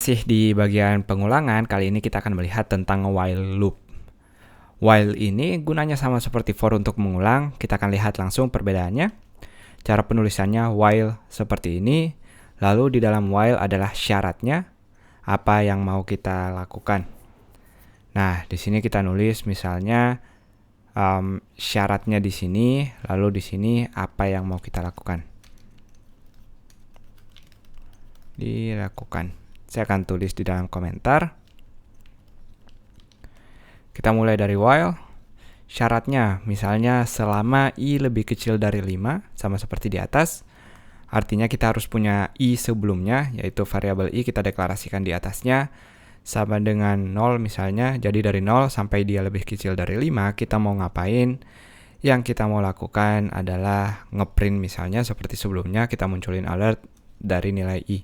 Masih di bagian pengulangan, kali ini kita akan melihat tentang while loop. While ini gunanya sama seperti for untuk mengulang, kita akan lihat langsung perbedaannya. Cara penulisannya while seperti ini, lalu di dalam while adalah syaratnya, apa yang mau kita lakukan. Nah, di sini kita nulis misalnya syaratnya di sini, lalu di sini apa yang mau kita lakukan. Dilakukan. Saya akan tulis di dalam komentar. Kita mulai dari while. Syaratnya misalnya selama i lebih kecil dari 5, sama seperti di atas. Artinya kita harus punya i sebelumnya, yaitu variabel i kita deklarasikan di atasnya. Sama dengan 0 misalnya, jadi dari 0 sampai dia lebih kecil dari 5, kita mau ngapain? Yang kita mau lakukan adalah ngeprint misalnya seperti sebelumnya, kita munculin alert dari nilai i.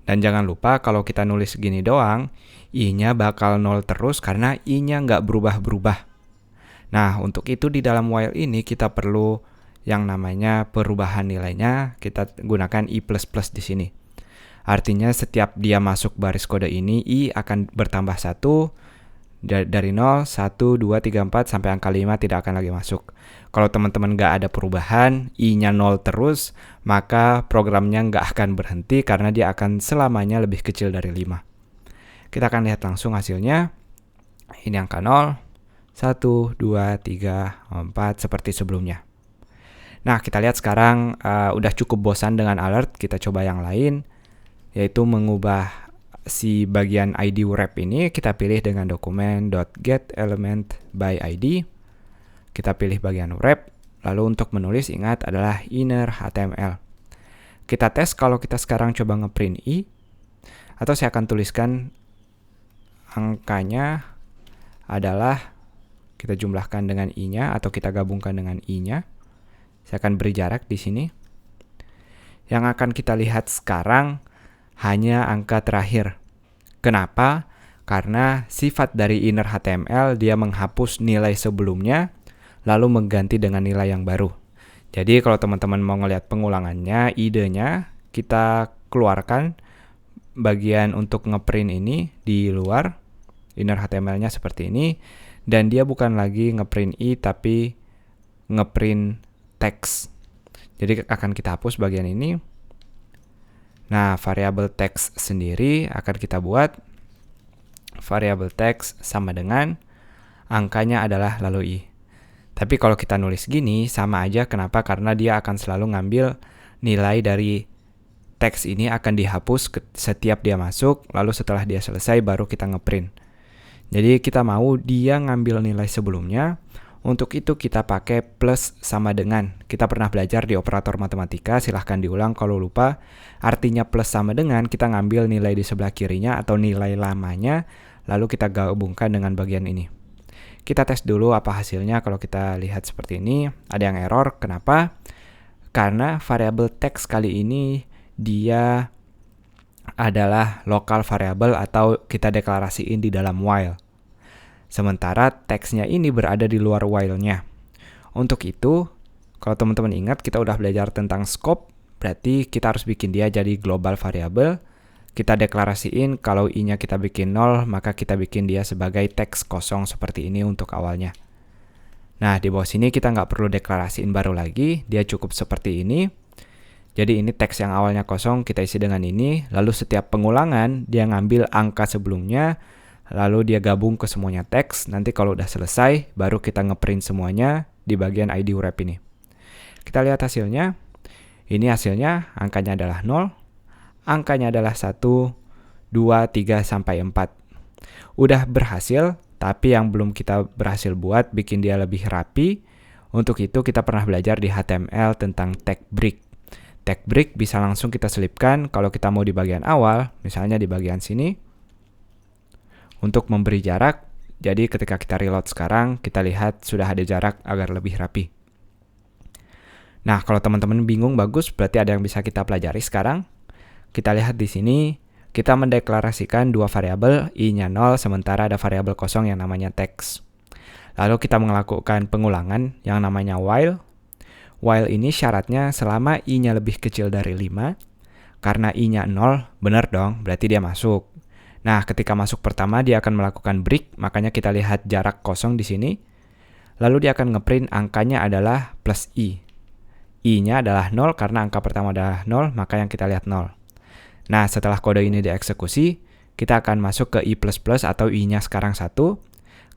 Dan jangan lupa kalau kita nulis gini doang, i-nya bakal 0 terus karena i-nya nggak berubah-berubah. Nah, untuk itu di dalam while ini kita perlu yang namanya perubahan nilainya, kita gunakan i++ di sini. Artinya setiap dia masuk baris kode ini, i akan bertambah 1, dari 0, 1, 2, 3, 4, sampai angka 5 tidak akan lagi masuk. Kalau teman-teman nggak ada perubahan, i-nya 0 terus, maka programnya nggak akan berhenti karena dia akan selamanya lebih kecil dari 5. Kita akan lihat langsung hasilnya. Ini angka 0, 1, 2, 3, 4, seperti sebelumnya. Nah, kita lihat sekarang udah cukup bosan dengan alert, kita coba yang lain, yaitu mengubah si bagian ID wrap ini. Kita pilih dengan dokumen .getElementById. Kita pilih bagian wrap, lalu untuk menulis ingat adalah inner HTML. Kita tes kalau kita sekarang coba ngeprint i, atau saya akan tuliskan angkanya adalah kita jumlahkan dengan i-nya atau kita gabungkan dengan i-nya. Saya akan beri jarak di sini. Yang akan kita lihat sekarang hanya angka terakhir. Kenapa? Karena sifat dari inner HTML dia menghapus nilai sebelumnya lalu mengganti dengan nilai yang baru. Jadi kalau teman-teman mau ngelihat pengulangannya, idenya kita keluarkan bagian untuk ngeprint ini di luar, inner HTML-nya seperti ini, dan dia bukan lagi ngeprint i tapi ngeprint teks. Jadi akan kita hapus bagian ini. Nah, variabel teks sendiri akan kita buat variabel teks sama dengan angkanya adalah lalu i. Tapi kalau kita nulis gini sama aja, kenapa? Karena dia akan selalu ngambil nilai dari teks ini akan dihapus setiap dia masuk, lalu setelah dia selesai baru kita ngeprint. Jadi kita mau dia ngambil nilai sebelumnya. Untuk itu kita pakai plus sama dengan. Kita pernah belajar di operator matematika, silahkan diulang kalau lupa. Artinya plus sama dengan, kita ngambil nilai di sebelah kirinya atau nilai lamanya, lalu kita gabungkan dengan bagian ini. Kita tes dulu apa hasilnya. Kalau kita lihat seperti ini, ada yang error. Kenapa? Karena variabel teks kali ini dia adalah local variable atau kita deklarasiin di dalam while. Sementara teksnya ini berada di luar while-nya. Untuk itu, kalau teman-teman ingat kita udah belajar tentang scope, berarti kita harus bikin dia jadi global variable. Kita deklarasiin kalau i-nya kita bikin 0, maka kita bikin dia sebagai teks kosong seperti ini untuk awalnya. Nah, di bawah sini kita nggak perlu deklarasiin baru lagi, dia cukup seperti ini. Jadi ini teks yang awalnya kosong kita isi dengan ini, lalu setiap pengulangan dia ngambil angka sebelumnya, lalu dia gabung ke semuanya teks. Nanti kalau udah selesai, baru kita ngeprint semuanya di bagian ID wrap ini. Kita lihat hasilnya. Ini hasilnya, angkanya adalah 0. Angkanya adalah 1, 2, 3, sampai 4. Udah berhasil, tapi yang belum kita berhasil buat bikin dia lebih rapi. Untuk itu kita pernah belajar di HTML tentang tag break. Tag break bisa langsung kita selipkan kalau kita mau di bagian awal, misalnya di bagian sini. Untuk memberi jarak, jadi ketika kita reload sekarang, kita lihat sudah ada jarak agar lebih rapi. Nah, kalau teman-teman bingung, bagus, berarti ada yang bisa kita pelajari sekarang. Kita lihat di sini, kita mendeklarasikan dua variabel, i-nya 0, sementara ada variabel kosong yang namanya teks. Lalu kita melakukan pengulangan yang namanya while. While ini syaratnya selama i-nya lebih kecil dari 5, Karena i-nya 0, benar dong, berarti dia masuk. Nah, ketika masuk pertama, dia akan melakukan break, makanya kita lihat jarak kosong di sini. Lalu dia akan ngeprint angkanya adalah plus i. I-nya adalah 0 karena angka pertama adalah 0, maka yang kita lihat 0. Nah, setelah kode ini dieksekusi, kita akan masuk ke i++ atau i-nya sekarang 1.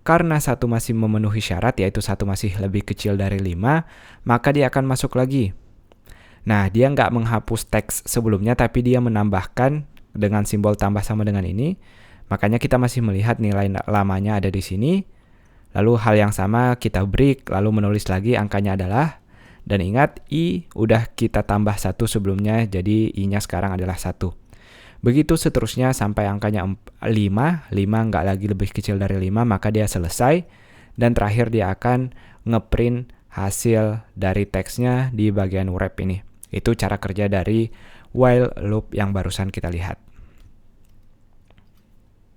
Karena 1 masih memenuhi syarat, yaitu 1 masih lebih kecil dari 5, maka dia akan masuk lagi. Nah, dia nggak menghapus teks sebelumnya, tapi dia menambahkan dengan simbol tambah sama dengan ini. Makanya kita masih melihat nilai lamanya ada di sini. Lalu hal yang sama kita break, lalu menulis lagi angkanya adalah, dan ingat i udah kita tambah 1 sebelumnya, jadi i-nya sekarang adalah 1. Begitu seterusnya sampai angkanya 5 nggak lagi lebih kecil dari 5, maka dia selesai. Dan terakhir dia akan ngeprint hasil dari teksnya di bagian wrap ini. Itu cara kerja dari while loop yang barusan kita lihat.